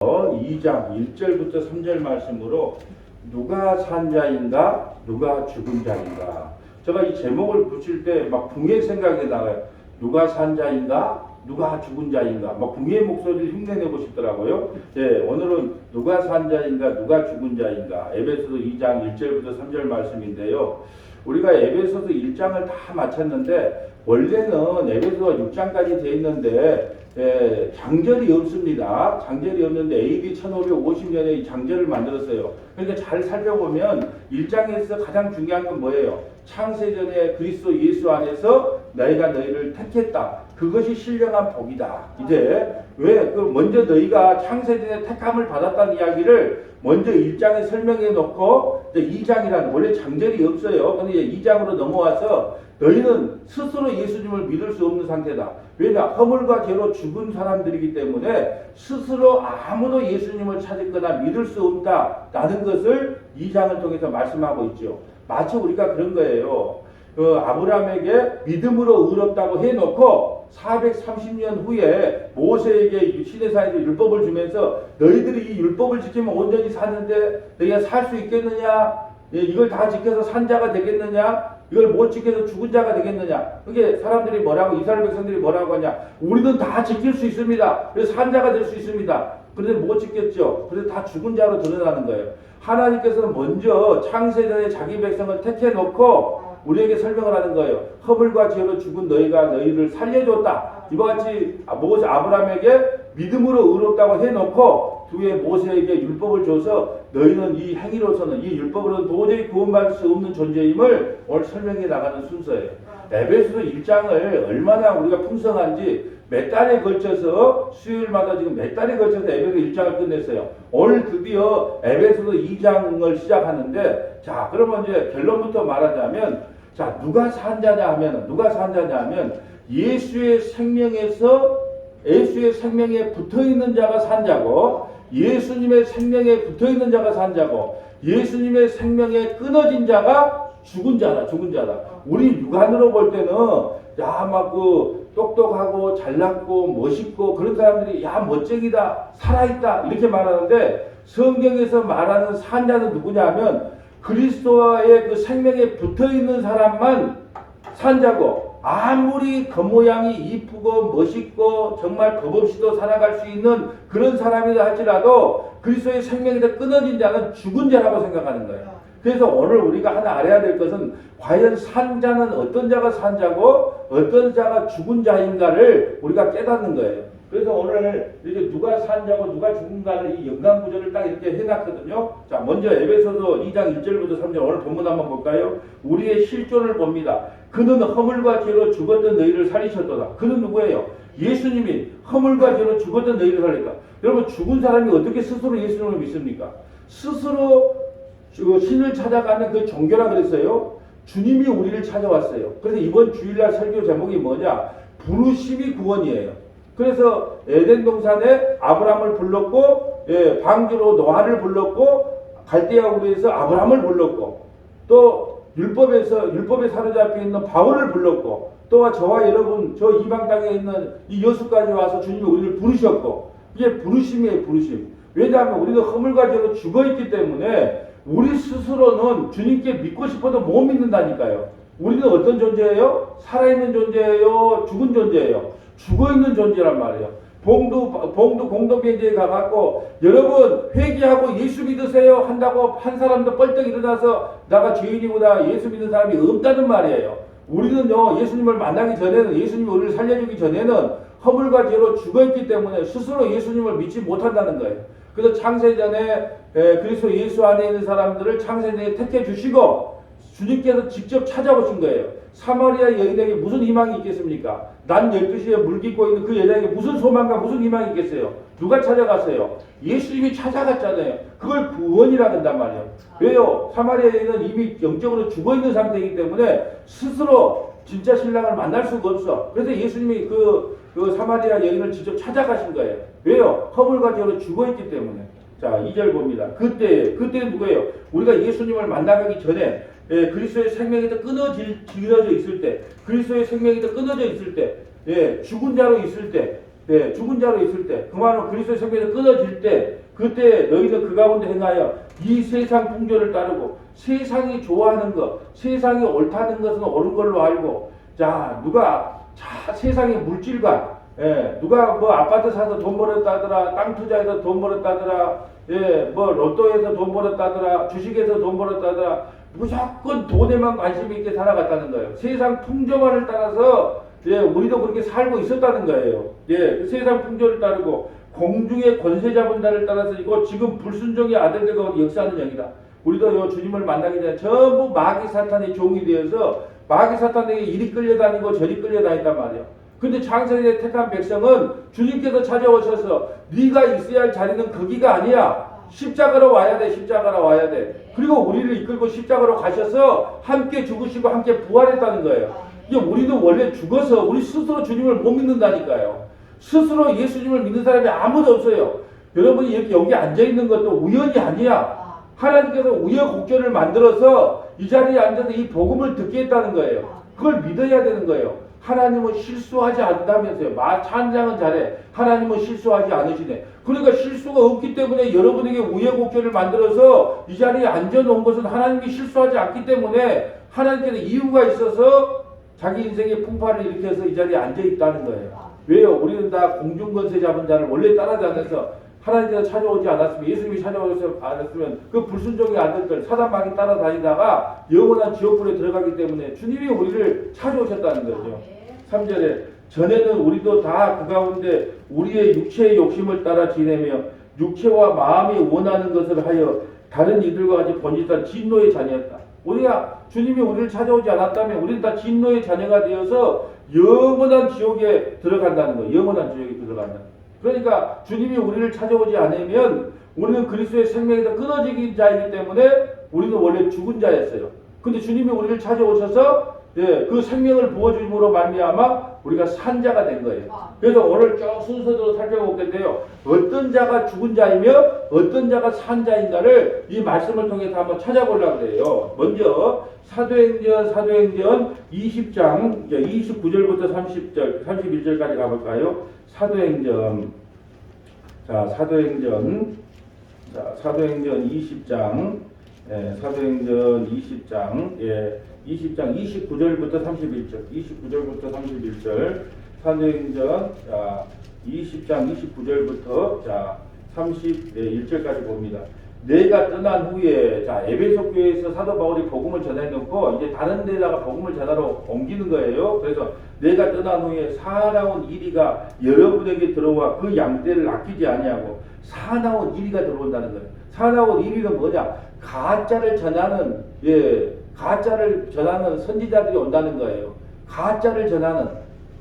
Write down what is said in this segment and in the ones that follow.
2장 1절부터 3절 말씀으로 누가 산 자인가 누가 죽은 자인가. 제가 이 제목을 붙일 때 막 붕의 생각이 나요. 누가 산 자인가 누가 죽은 자인가. 막 붕의 목소리를 흉내내고 싶더라고요. 예, 오늘은 누가 산 자인가 누가 죽은 자인가. 에베소서 2장 1절부터 3절 말씀인데요. 우리가 에베소서 1장을 다 마쳤는데 원래는 에베소서 6장까지 되어 있는데 장절이 없습니다. 장절이 없는데 AD 1550년에 장절을 만들었어요. 그러니까 잘 살펴보면 1장에서 가장 중요한 건 뭐예요? 창세전에 그리스도 예수 안에서 너희가 너희를 택했다. 그것이 신령한 복이다. 이제 왜 먼저 너희가 창세전에 택함을 받았다는 이야기를 먼저 1장에 설명해 놓고 2장이라는 원래 장절이 없어요. 근데 2장으로 넘어와서 너희는 스스로 예수님을 믿을 수 없는 상태다. 왜냐? 허물과 죄로 죽은 사람들이기 때문에 스스로 아무도 예수님을 찾거나 믿을 수 없다라는 것을 2장을 통해서 말씀하고 있죠. 마치 우리가 그런 거예요. 아브라함에게 믿음으로 의롭다고 해놓고 430년 후에 모세에게 시내산에서 율법을 주면서 너희들이 이 율법을 지키면 온전히 사는데 너희가 살 수 있겠느냐? 이걸 다 지켜서 산 자가 되겠느냐? 이걸 못 지켜서 죽은 자가 되겠느냐? 그게 사람들이 뭐라고, 이스라엘 백성들이 뭐라고 하냐? 우리는 다 지킬 수 있습니다. 그래서 산 자가 될 수 있습니다. 그런데 못 지켰죠. 그래서 다 죽은 자로 드러나는 거예요. 하나님께서는 먼저 창세전에 자기 백성을 택해놓고 우리에게 설명을 하는 거예요. 허물과 죄로 죽은 너희가 너희를 살려줬다. 이와 같이 아브라함에게 믿음으로 의롭다고 해놓고 뒤에 모세에게 율법을 줘서 너희는 이 행위로서는 이 율법으로는 도저히 구원받을 수 없는 존재임을 오늘 설명해 나가는 순서예요. 에베소서 1장을 얼마나 우리가 풍성한지 몇 달에 걸쳐서 수요일마다 지금 몇 달에 걸쳐서 에베소서 1장을 끝냈어요. 오늘 드디어 에베소서 2장을 시작하는데 자 그러면 이제 결론부터 말하자면 자 누가 산 자냐 하면 예수의 생명에 붙어 있는 자가 산 자고 예수님의 생명에 붙어 있는 자가 산 자고 예수님의 생명에 끊어진 자가 죽은 자다. 우리 육안으로 볼 때는 막 똑똑하고 잘났고 멋있고 그런 사람들이 멋쟁이다 살아있다 이렇게 말하는데 성경에서 말하는 산 자는 누구냐 하면 그리스도와의 그 생명에 붙어있는 사람만 산 자고 아무리 겉모양이 이쁘고 멋있고 정말 법 없이도 살아갈 수 있는 그런 사람이라 할지라도 그리스도의 생명에서 끊어진 자는 죽은 자라고 생각하는 거예요. 그래서 오늘 우리가 하나 알아야 될 것은 과연 산 자는 어떤 자가 산 자고 어떤 자가 죽은 자인가를 우리가 깨닫는 거예요. 그래서 오늘 이렇게 누가 산 자고 누가 죽은가를 이 연관구조를 딱 이렇게 해놨거든요. 자, 먼저 에베소서 2장 1절부터 3절 오늘 본문 한번 볼까요? 우리의 실존을 봅니다. 그는 허물과 죄로 죽었던 너희를 살리셨도다. 그는 누구예요? 예수님이 허물과 죄로 죽었던 너희를 살렸다. 여러분 죽은 사람이 어떻게 스스로 예수님을 믿습니까? 스스로 신을 찾아가는 그 종교라 그랬어요. 주님이 우리를 찾아왔어요. 그래서 이번 주일날 설교 제목이 뭐냐? 부르심이 구원이에요. 그래서 에덴 동산에 아브라함을 불렀고 방주로 노아를 불렀고 갈대아 우르에서 아브라함을 불렀고 또 율법에 사로잡혀 있는 바울을 불렀고 또 저와 여러분 저 이방 땅에 있는 이 여수까지 와서 주님이 우리를 부르셨고 이게 부르심이에요. 부르심. 왜냐하면 우리도 허물과 죄로 죽어있기 때문에 우리 스스로는 주님께 믿고 싶어도 못 믿는다니까요. 우리는 어떤 존재예요? 살아있는 존재예요? 죽은 존재예요? 죽어있는 존재란 말이에요. 봉도 공동경제에 가갖고 여러분 회개하고 예수 믿으세요 한다고 한 사람도 뻘떡 일어나서 나가 죄인이구나 예수 믿는 사람이 없다는 말이에요. 우리는요 예수님을 만나기 전에는 예수님이 우리를 살려주기 전에는 허물과 죄로 죽어있기 때문에 스스로 예수님을 믿지 못한다는 거예요. 그래서 창세전에 그리스도 예수 안에 있는 사람들을 창세전에 택해 주시고 주님께서 직접 찾아오신 거예요. 사마리아 여인에게 무슨 희망이 있겠습니까? 난 12시에 물 깃고 있는 그 여자에게 무슨 소망과 무슨 희망이 있겠어요? 누가 찾아갔어요? 예수님이 찾아갔잖아요. 그걸 구원이라 한단 말이에요. 왜요? 사마리아 여인은 이미 영적으로 죽어있는 상태이기 때문에 스스로 진짜 신랑을 만날 수가 없어. 그래서 예수님이 그 사마리아 여인을 직접 찾아가신 거예요. 왜요? 허물과 죄로 죽어있기 때문에. 자, 2절 봅니다. 그때는 누구예요? 우리가 예수님을 만나기 전에 그리스도의 생명이 끊어져 있을 때, 그리스도의 생명이 끊어져 있을 때, 죽은 자로 있을 때, 예, 죽은 자로 있을 때, 그 말은 그리스도의 생명에서 끊어질 때, 그때 너희는 그 가운데 행하여 이 세상 풍조를 따르고 세상이 좋아하는 것, 세상이 옳다는 것은 옳은 걸로 알고, 자, 누가 세상의 물질관, 예, 누가 뭐 아파트 사서 돈 벌었다더라, 땅 투자해서 돈 벌었다더라, 예, 뭐 로또에서 돈 벌었다더라, 주식에서 돈 벌었다더라, 무조건 돈에만 관심 있게 살아갔다는 거예요. 세상 풍조만을 따라서 예, 우리도 그렇게 살고 있었다는 거예요. 예, 그 세상 풍조를 따르고 공중의 권세 잡은 자를 따라서 이거 지금 불순종의 아들들과 역사하는 영이다. 우리도 요 주님을 만나기 전에 전부 마귀 사탄의 종이 되어서 마귀 사탄에게 이리 끌려다니고 저리 끌려다닌단 말이에요. 근데 창세기에 택한 백성은 주님께서 찾아오셔서 네가 있어야 할 자리는 거기가 아니야. 십자가로 와야 돼. 십자가로 와야 돼. 그리고 우리를 이끌고 십자가로 가셔서 함께 죽으시고 함께 부활했다는 거예요. 이게 우리도 원래 죽어서 우리 스스로 주님을 못 믿는다니까요. 스스로 예수님을 믿는 사람이 아무도 없어요. 여러분이 이렇게 여기 앉아있는 것도 우연이 아니야. 하나님께서 우여곡절을 만들어서 이 자리에 앉아서 이 복음을 듣게 했다는 거예요. 그걸 믿어야 되는 거예요. 하나님은 실수하지 않다면서요. 찬양은 잘해. 하나님은 실수하지 않으시네. 그러니까 실수가 없기 때문에 여러분에게 우여곡절을 만들어서 이 자리에 앉아놓은 것은 하나님이 실수하지 않기 때문에 하나님께서 이유가 있어서 자기 인생의 풍파를 일으켜서 이 자리에 앉아있다는 거예요. 왜요? 우리는 다 공중권세 잡은 자를 원래 따라다녀서 하나님께서 찾아오지 않았으면, 예수님이 찾아오지 않았으면 그 불순종의 아들들 사단마귀 따라다니다가 영원한 지옥불에 들어가기 때문에 주님이 우리를 찾아오셨다는 거죠. 3절에 전에는 우리도 다 그 가운데 우리의 육체의 욕심을 따라 지내며 육체와 마음이 원하는 것을 하여 다른 이들과 같이 번짓한 진노의 자녀였다. 우리가 주님이 우리를 찾아오지 않았다면 우리는 다 진노의 자녀가 되어서 영원한 지옥에 들어간다는 거예요. 영원한 지옥에 들어간다. 그러니까 주님이 우리를 찾아오지 않으면 우리는 그리스도의 생명에서 끊어지긴 자이기 때문에 우리는 원래 죽은 자였어요. 근데 주님이 우리를 찾아오셔서 예, 그 생명을 부어주심으로 말미암아 우리가 산 자가 된 거예요. 그래서 오늘 쭉 순서대로 살펴보겠는데요. 어떤 자가 죽은 자이며 어떤 자가 산 자인가를 이 말씀을 통해서 한번 찾아보려고 해요. 먼저 사도행전 20장 29절부터 30절, 31절까지 가볼까요? 사도행전 20장 사도행전 20장 29절부터 31절 사도행전 20장 29절부터 31절까지 봅니다. 내가 떠난 후에 에베소 교회에서 사도 바울이 복음을 전해놓고 이제 다른 데다가 복음을 전하러 옮기는 거예요. 그래서 내가 떠난 후에 사나운 이리가 여러분에게 들어와 그 양떼를 아끼지 아니하고 사나운 이리가 들어온다는 거예요. 사나운 이리는 뭐냐? 가짜를 전하는 선지자들이 온다는 거예요. 가짜를 전하는.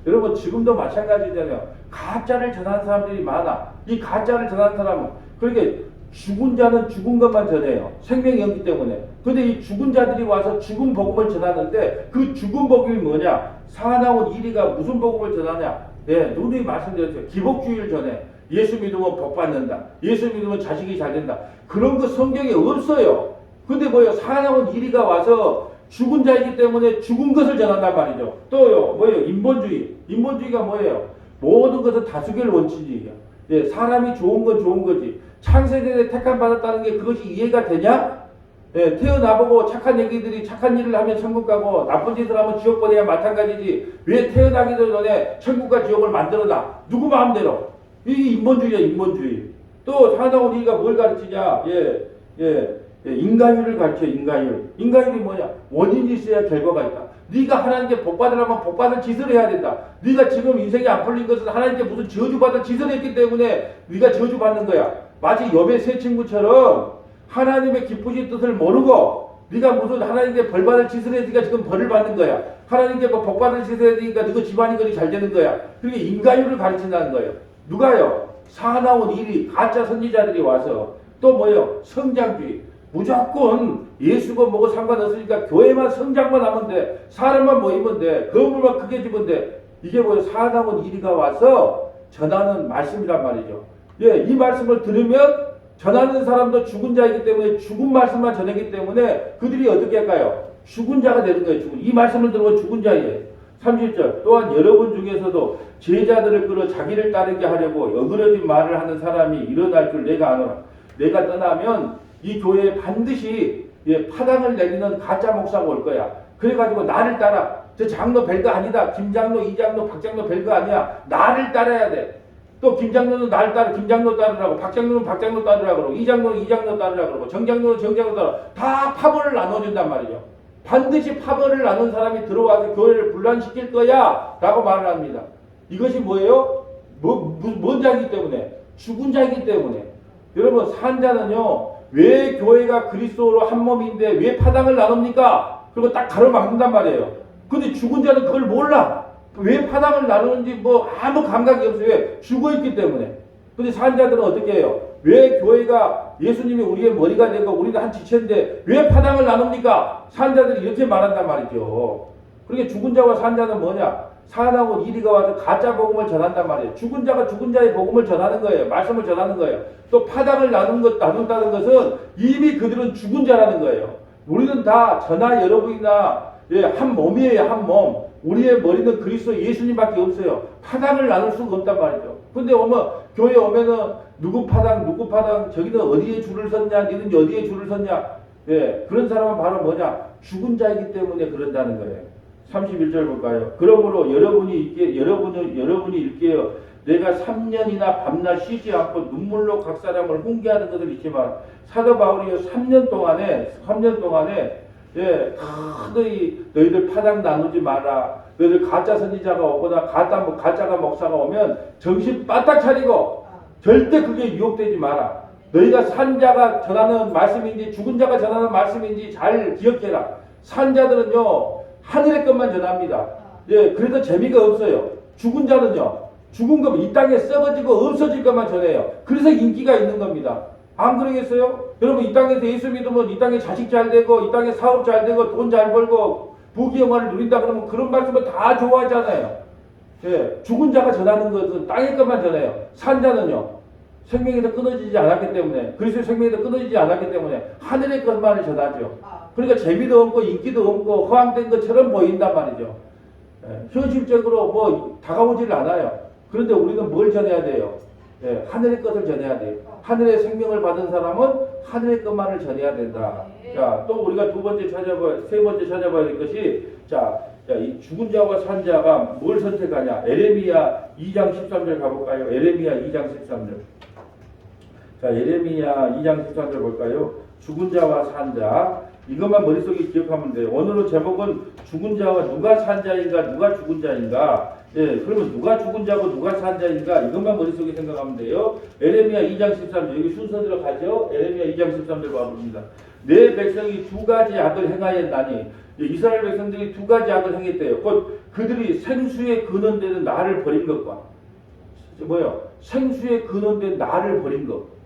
여러분 지금도 마찬가지잖아요. 가짜를 전하는 사람들이 많아. 이 가짜를 전하는 사람은 그러니까 죽은 자는 죽은 것만 전해요. 생명이 없기 때문에. 근데 이 죽은 자들이 와서 죽은 복음을 전하는데 그 죽은 복음이 뭐냐? 사나운 이리가 무슨 복음을 전하냐? 누누이 말씀드렸죠. 기복주의를 전해. 예수 믿으면 복 받는다. 예수 믿으면 자식이 잘 된다. 그런 거 성경에 없어요. 근데 뭐예요? 사나운 이리가 와서 죽은 자이기 때문에 죽은 것을 전한단 말이죠. 또요, 뭐예요? 인본주의. 인본주의가 뭐예요? 모든 것은 다수결 원칙이에요. 사람이 좋은 건 좋은 거지. 창세기에 택함 받았다는 게 그것이 이해가 되냐? 태어나보고 착한 얘기들이 착한 일을 하면 천국 가고 나쁜 짓을 하면 지옥 보내야 마찬가지지. 왜 태어나기도 전에 천국과 지옥을 만들어놔? 누구 마음대로? 이게 인본주의야, 인본주의. 또 사나운 이리가 뭘 가르치냐? 인간율을 가르쳐. 인간율이 뭐냐? 원인이 있어야 결과가 있다. 네가 하나님께 복 받으려면 복 받을 짓을 해야 된다. 네가 지금 인생이 안 풀린 것은 하나님께 무슨 저주받을 짓을 했기 때문에 네가 저주받는 거야. 마치 욥의 세 친구처럼 하나님의 기쁘신 뜻을 모르고 네가 무슨 하나님께 벌 받을 짓을 했으니까 지금 벌을 받는 거야. 하나님께 뭐 복 받을 짓을 했으니까 너가 집안이 그리 잘 되는 거야. 그게 인간율을 가르친다는 거예요. 누가요? 사나운 일이 가짜 선지자들이 와서 또 뭐예요? 성장주의. 무조건 예수가 뭐고 상관없으니까 교회만 성장만 하면 돼. 사람만 모이면 돼. 건물만 크게 지면 돼. 이게 뭐예요? 사나운 이리가 와서 전하는 말씀이란 말이죠. 이 말씀을 들으면 전하는 사람도 죽은 자이기 때문에 죽은 말씀만 전하기 때문에 그들이 어떻게 할까요? 죽은 자가 되는 거예요. 이 말씀을 들으면 죽은 자예요. 30절 또한 여러분 중에서도 제자들을 끌어 자기를 따르게 하려고 어그러진 말을 하는 사람이 일어날 줄 내가 아노라. 내가 떠나면 이 교회에 반드시 파당을 내리는 가짜 목사가 올 거야. 그래가지고 나를 따라. 저 장로 별거 아니다. 김장로, 이장로, 박장로 별거 아니야. 나를 따라야 돼. 또 김장로는 나를 따라, 김장로 따르라고, 박장로는 박장로 따르라고 그러고, 이장로는 이장로 따르라고 그러고, 정장로는 정장로 따르라고. 다 파벌을 나눠준단 말이죠. 반드시 파벌을 나눈 사람이 들어와서 교회를 분란시킬 거야 라고 말을 합니다. 이것이 뭐예요? 뭔 자이기 때문에? 죽은 자이기 때문에. 여러분, 산 자는요, 왜 교회가 그리스도로 한 몸인데 왜 파당을 나눕니까? 그리고 딱 가로막는단 말이에요. 근데 죽은 자는 그걸 몰라. 왜 파당을 나누는지 뭐 아무 감각이 없어요. 왜? 죽어있기 때문에. 근데 산 자들은 어떻게 해요? 왜 교회가 예수님이 우리의 머리가 되고 우리가 한 지체인데 왜 파당을 나눕니까? 산 자들이 이렇게 말한단 말이죠. 그러니까 죽은 자와 산 자는 뭐냐? 사나운 이리가 와서 가짜 복음을 전한단 말이에요. 죽은 자가 죽은 자의 복음을 전하는 거예요. 말씀을 전하는 거예요. 또 파당을 나눈다는 것은 이미 그들은 죽은 자라는 거예요. 우리는 다 저나 여러분이나 한 몸이에요. 한 몸. 우리의 머리는 그리스도 예수님밖에 없어요. 파당을 나눌 수가 없단 말이죠. 근데 교회 오면은 누구 파당 저기는 어디에 줄을 섰냐, 니는 어디에 줄을 섰냐. 그런 사람은 바로 뭐냐? 죽은 자이기 때문에 그런다는 거예요. 31절 볼까요? 그러므로 여러분이 일게요. 내가 3년이나 밤낮 쉬지 않고 눈물로 각 사람을 훈계하는 것을 잊지만 사도 바울이요 3년 동안에 너희들 파당 나누지 마라. 너희들 가짜 선지자가 오거나 가짜가 목사가 오면 정신 바짝 차리고 절대 그게 유혹되지 마라. 너희가 산자가 전하는 말씀인지 죽은 자가 전하는 말씀인지 잘 기억해라. 산자들은요 하늘의 것만 전합니다. 그래서 재미가 없어요. 죽은 자는요 죽은 것 이 땅에 썩어지고 없어질 것만 전해요. 그래서 인기가 있는 겁니다. 안 그러겠어요? 여러분 이 땅에서 예수 믿으면 이 땅에 자식 잘 되고 이 땅에 사업 잘 되고 돈 잘 벌고 부귀영화를 누린다 그러면 그런 말씀을 다 좋아하잖아요. 죽은 자가 전하는 것은 땅의 것만 전해요. 산 자는요 생명에서 끊어지지 않았기 때문에 그리스도의 생명에서 끊어지지 않았기 때문에 하늘의 것만을 전하죠. 그러니까 재미도 없고 인기도 없고 허황된 것처럼 보인단 말이죠. 현실적으로 뭐 다가오지를 않아요. 그런데 우리는 뭘 전해야 돼요? 하늘의 것을 전해야 돼요. 하늘의 생명을 받은 사람은 하늘의 것만을 전해야 된다. 자, 또 우리가 세 번째 찾아봐야 될 것이 이 죽은 자와 산 자가 뭘 선택하냐? 에레미야 2장 13절 가볼까요? 에레미야 2장 13절. 자, 에레미야 2장 13절 볼까요? 죽은 자와 산 자. 이것만 머릿속에 기억하면 돼요. 오늘은 제목은 죽은 자와 누가 산 자인가, 누가 죽은 자인가. 그러면 누가 죽은 자고 누가 산 자인가 이것만 머릿속에 생각하면 돼요. 에레미야 2장 13절 여기 순서대로 가죠. 에레미야 2장 13절 봐봅니다. 내 백성이 두 가지 악을 행하였나니 이스라엘 백성들이 두 가지 악을 행했대요. 곧 그들이 생수에 근원되는 나를 버린 것과 생수에 근원된 나를 버린 것.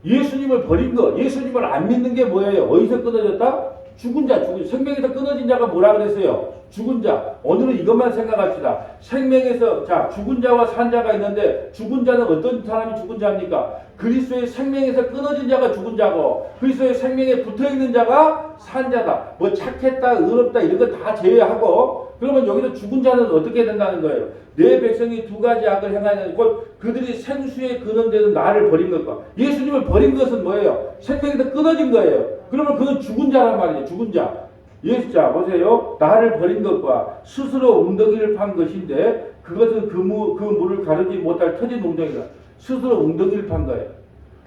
예수님을 버린 것, 예수님을 안 믿는 게 뭐예요? 어디서 끊어졌다? 죽은 자, 생명에서 끊어진 자가 뭐라 그랬어요? 죽은 자. 오늘은 이것만 생각합시다. 생명에서, 죽은 자와 산 자가 있는데, 죽은 자는 어떤 사람이 죽은 자입니까? 그리스도의 생명에서 끊어진 자가 죽은 자고, 그리스도의 생명에 붙어 있는 자가 산 자다. 뭐 착했다, 의롭다, 이런 거 다 제외하고, 그러면 여기서 죽은 자는 어떻게 된다는 거예요? 내 백성이 두 가지 악을 행하는 곧 그들이 생수에 근원되는 나를 버린 것과 예수님을 버린 것은 뭐예요? 생명에서 끊어진 거예요. 그러면 그는 죽은 자란 말이에요. 죽은 자. 예수자 보세요. 나를 버린 것과 스스로 웅덩이를 판 것인데 그것은 그 물을 가르지 못할 터진 웅덩이다. 스스로 웅덩이를 판 거예요.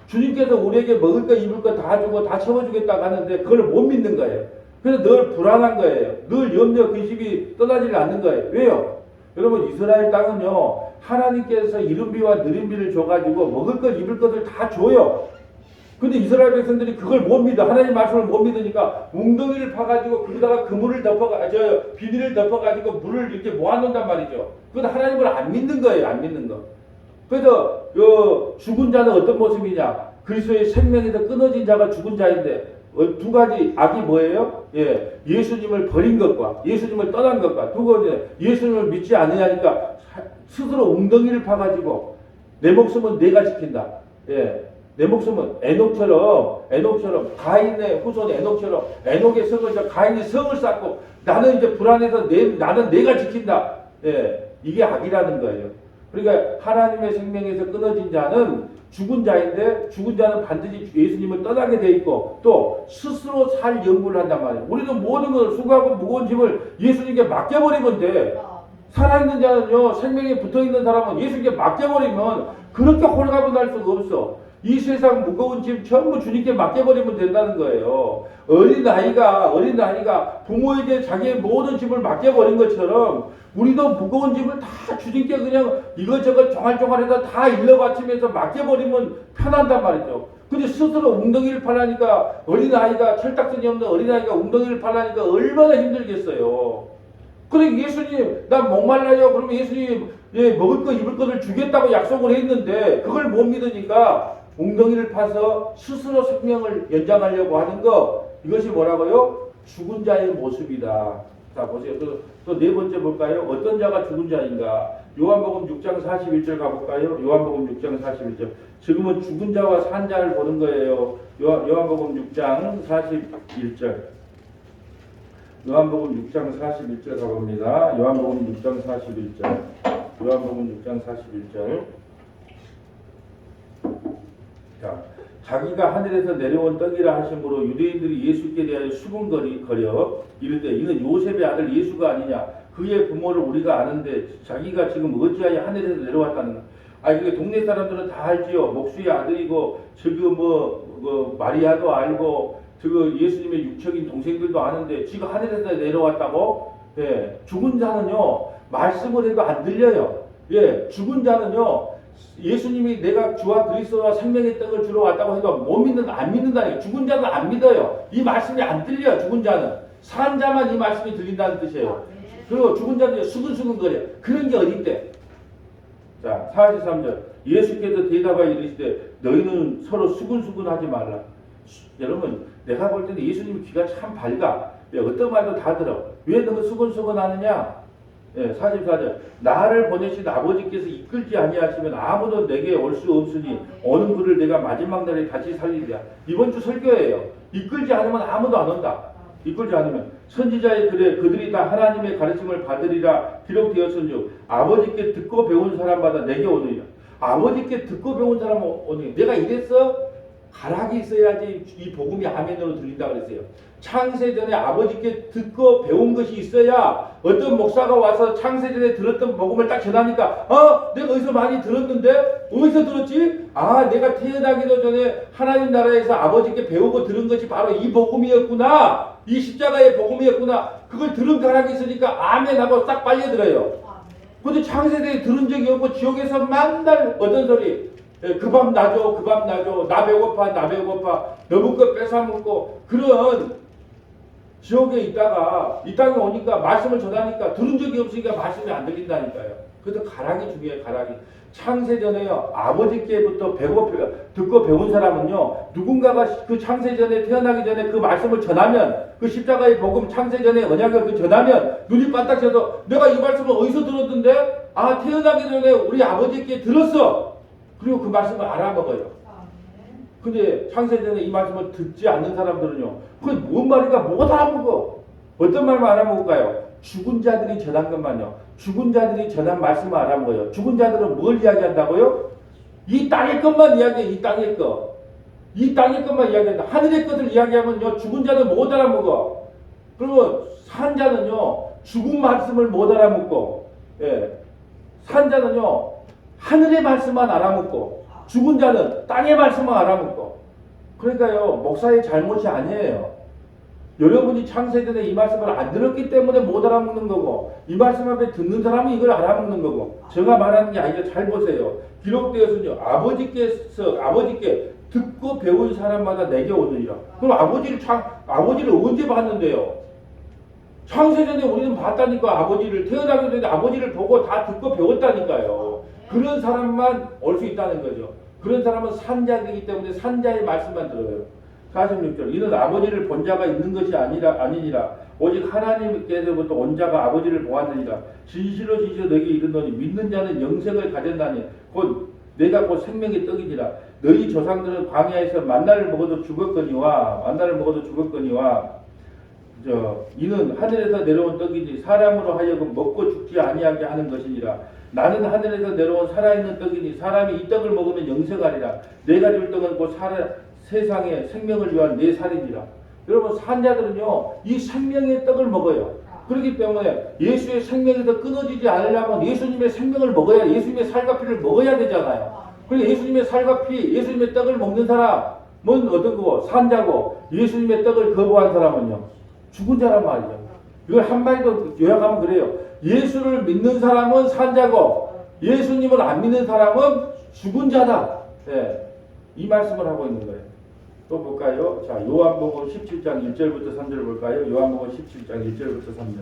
주님께서 우리에게 먹을 거 입을 거 다 주고 다 채워주겠다고 하는데 그걸 못 믿는 거예요. 그래서 늘 불안한 거예요. 늘 염려 근심이 떠나질 않는 거예요. 왜요? 여러분 이스라엘 땅은요 하나님께서 이른비와 느린비를 줘가지고 먹을 것 입을 것을 다 줘요. 근데 이스라엘 백성들이 그걸 못 믿어. 하나님 말씀을 못 믿으니까 웅덩이를 파가지고 거기다가 그물을 비닐을 덮어가지고 물을 이렇게 모아놓는단 말이죠. 그건 하나님을 안 믿는 거예요. 안 믿는 거. 그래서 죽은 자는 어떤 모습이냐? 그리스도의 생명에서 끊어진 자가 죽은 자인데 두 가지 악이 뭐예요? 예수님을 버린 것과 예수님을 떠난 것과 두 가지 예수님을 믿지 않으냐니까 스스로 웅덩이를 파가지고 내 목숨은 내가 지킨다. 내 목숨은 에녹처럼 가인의 후손 에녹처럼 에녹의 성을 가인이 성을 쌓고 나는 이제 불안해서 나는 내가 지킨다. 예, 이게 악이라는 거예요. 그러니까 하나님의 생명에서 끊어진 자는 죽은 자인데 죽은 자는 반드시 예수님을 떠나게 돼 있고 또 스스로 살 연구를 한단 말이에요. 우리는 모든 것을 수고하고 무거운 짐을 예수님께 맡겨버리면 돼. 살아있는 자는요, 생명에 붙어있는 사람은 예수님께 맡겨버리면 그렇게 홀가분할 수가 없어. 이 세상 무거운 짐 전부 주님께 맡겨버리면 된다는 거예요. 어린아이가 부모에게 자기의 모든 짐을 맡겨버린 것처럼 우리도 무거운 짐을 다 주님께 그냥 이것저것 종알종알해서 다 일러바치면서 맡겨버리면 편한단 말이죠. 근데 스스로 웅덩이를 파려니까 철딱선이 없는 어린아이가 웅덩이를 파려니까 얼마나 힘들겠어요. 그래 예수님 나 목말라요. 그러면 예수님 먹을 거 입을 것을 주겠다고 약속을 했는데 그걸 못 믿으니까 웅덩이를 파서 스스로 생명을 연장하려고 하는 거 이것이 뭐라고요? 죽은 자의 모습이다. 자 보세요. 또 네 번째 볼까요? 어떤 자가 죽은 자인가? 요한복음 6장 41절 가볼까요? 요한복음 6장 41절. 지금은 죽은 자와 산 자를 보는 거예요. 요한복음 6장 41절. 요한복음 6장 41절 가봅니다. 요한복음 6장 41절. 요한복음 6장 41절. 자, 자기가 하늘에서 내려온 떡이라 하심으로 유대인들이 예수께 대하여 수군거려 이르되 이는 요셉의 아들 예수가 아니냐. 그의 부모를 우리가 아는데 자기가 지금 어찌하여 하늘에서 내려왔다는 거. 이게 동네 사람들은 다 알지요. 목수의 아들이고 지금 마리아도 알고 예수님의 육적인 동생들도 아는데 지금 하늘에서 내려왔다고? 예, 죽은 자는요 말씀을 해도 안 들려요. 예, 죽은 자는요 예수님이 내가 주와 그리스도와 생명의 떡을 주러 왔다고 해도 안 믿는다니까. 죽은 자는 안 믿어요. 이 말씀이 안 들려요. 죽은 자는 산 자만 이 말씀이 들린다는 뜻이에요. 그리고 죽은 자는 수근수근거려. 그런 게 어딨대. 자 43절 예수께서 대답하여 이르시되 너희는 서로 수근수근하지 말라. 여러분 내가 볼 때는 예수님 귀가 참 밝아. 어떤 말도 다 들어. 왜 너가 수근수근하느냐? 예, 44절 나를 보내신 아버지께서 이끌지 아니하시면 아무도 내게 올 수 없으니 오는 그를 내가 마지막 날에 다시 살리리라. 이번 주 설교예요. 이끌지 않으면 아무도 안 온다. 이끌지 않으면 선지자의 글에 그들이 다 하나님의 가르침을 받으리라 기록되었은즉 아버지께 듣고 배운 사람마다 내게 오느니라. 아버지께 듣고 배운 사람은 오느니라. 내가 이랬어? 가락이 있어야지 이 복음이 아멘으로 들린다 그랬어요. 창세전에 아버지께 듣고 배운 것이 있어야 어떤 목사가 와서 창세전에 들었던 복음을 딱 전하니까 내가 어디서 많이 들었는데 어디서 들었지? 내가 태어나기도 전에 하나님 나라에서 아버지께 배우고 들은 것이 바로 이 복음이었구나. 이 십자가의 복음이었구나. 그걸 들은 가락이 있으니까 아멘하고 딱 빨려들어요. 근데 창세전에 들은 적이 없고 지옥에서 만날 어떤 소리 그 밥 놔줘 나 배고파 너무 것 뺏어먹고 그런 지옥에 있다가 이 땅에 오니까 말씀을 전하니까 들은 적이 없으니까 말씀이 안 들린다니까요. 그래서 가락이 중요해요. 가락이. 창세전에요 아버지께부터 듣고 배운 사람은요 누군가가 그 창세전에 태어나기 전에 그 말씀을 전하면 그 십자가의 복음 창세전에 언약을 전하면 눈이 반짝여서 내가 이 말씀을 어디서 들었는데 태어나기 전에 우리 아버지께 들었어. 그리고 그 말씀을 알아먹어요. 근데 창세전에 이 말씀을 듣지 않는 사람들은요 그게 뭔 말인가 못 알아먹어. 어떤 말만 알아먹을까요? 죽은 자들이 전한 것만요. 죽은 자들이 전한 말씀을 알아먹어요. 죽은 자들은 뭘 이야기한다고요? 이 땅의 것만 이야기해. 이 땅의 것. 이 땅의 것만 이야기한다. 하늘의 것을 이야기하면요 죽은 자는 못 알아먹어. 그리고 산 자는요 죽은 말씀을 못 알아먹고 산 자는요 하늘의 말씀만 알아먹고 죽은 자는 땅의 말씀만 알아먹고. 그러니까요 목사의 잘못이 아니에요. 여러분이 창세전에 이 말씀을 안 들었기 때문에 못 알아먹는 거고 이 말씀 앞에 듣는 사람은 이걸 알아먹는 거고 제가 말하는 게 아니라 잘 보세요. 기록되었으니 아버지께 듣고 배운 사람마다 내게 오느니라. 그럼 아버지를 언제 봤는데요? 창세전에 우리는 봤다니까. 아버지를 태어나기 전에 아버지를 보고 다 듣고 배웠다니까요. 그런 사람만 올 수 있다는 거죠. 그런 사람은 산자이기 때문에 산자의 말씀만 들어요. 46절 이는 아버지를 본 자가 있는 것이 아니니라 오직 하나님께서부터 온 자가 아버지를 보았느니라. 진실로 너에게 이르노니 믿는 자는 영생을 가졌나니 곧 내가 곧 생명의 떡이니라. 너희 조상들은 광야에서 만나를 먹어도 죽었거니와 이는 하늘에서 내려온 떡이니 사람으로 하여금 먹고 죽지 아니하게 하는 것이니라. 나는 하늘에서 내려온 살아있는 떡이니 사람이 이 떡을 먹으면 영생하리라. 내가 줄 떡은 곧 세상에 생명을 위한 내 살이니라. 여러분, 산자들은요 이 생명의 떡을 먹어요. 그렇기 때문에 예수의 생명에서 끊어지지 않으려면 예수님의 생명을 먹어야, 예수님의 살과 피를 먹어야 되잖아요. 그리고 예수님의 살과 피, 예수님의 떡을 먹는 사람은 어떤 거고? 산자고, 예수님의 떡을 거부한 사람은요 죽은 자란 말이죠. 이걸 한마디로 요약하면 그래요. 예수를 믿는 사람은 산자고 예수님을 안 믿는 사람은 죽은 자다. 예, 이 말씀을 하고 있는 거예요. 또 볼까요? 자, 요한복음 17장 1절부터 3절 볼까요? 요한복음 17장 1절부터 3절.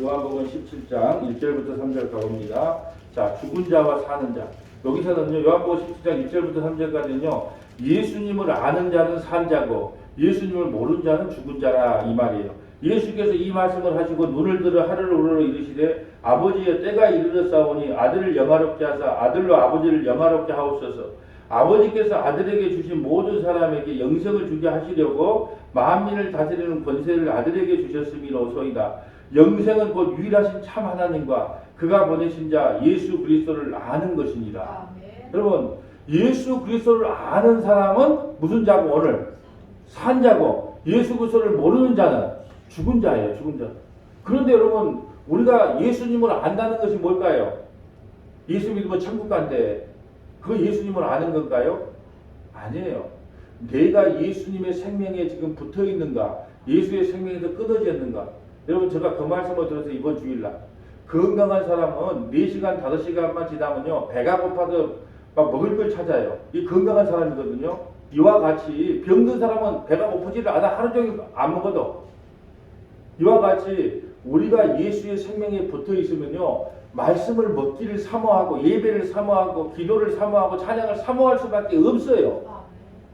요한복음 17장 1절부터 3절 가봅니다. 자, 죽은 자와 사는 자. 여기서는요, 요한복음 17장 1절부터 3절까지는요, 예수님을 아는 자는 산 자고, 예수님을 모르는 자는 죽은 자라, 이 말이에요. 예수께서 이 말씀을 하시고 눈을 들어 하늘을 우러러 이르시되 아버지여 때가 이르렀사오니 아들을 영화롭게 하사 아들로 아버지를 영화롭게 하옵소서. 아버지께서 아들에게 주신 모든 사람에게 영생을 주게 하시려고 만민을 다스리는 권세를 아들에게 주셨음이로소이다. 영생은 곧 유일하신 참 하나님과 그가 보내신 자 예수 그리스도를 아는 것이니라. 여러분, 예수 그리스도를 아는 사람은 무슨 자고? 오늘 산 자고, 예수 그리스도를 모르는 자는 죽은 자예요. 죽은 자. 그런데 여러분, 우리가 예수님을 안다는 것이 뭘까요? 예수 믿으면 천국 간대. 그 예수님을 아는 건가요? 아니에요. 내가 예수님의 생명에 지금 붙어 있는가? 예수의 생명에서 끊어졌는가? 여러분, 제가 그 말씀을 들어서 이번 주일날 건강한 사람은 4시간, 5시간만 지나면요 배가 고파서 막 먹을 걸 찾아요. 이 건강한 사람이거든요. 이와 같이 병든 사람은 배가 고프지를 않아. 하루 종일 안 먹어도. 이와 같이 우리가 예수의 생명에 붙어 있으면요 말씀을 먹기를 사모하고 예배를 사모하고 기도를 사모하고 찬양을 사모할 수밖에 없어요.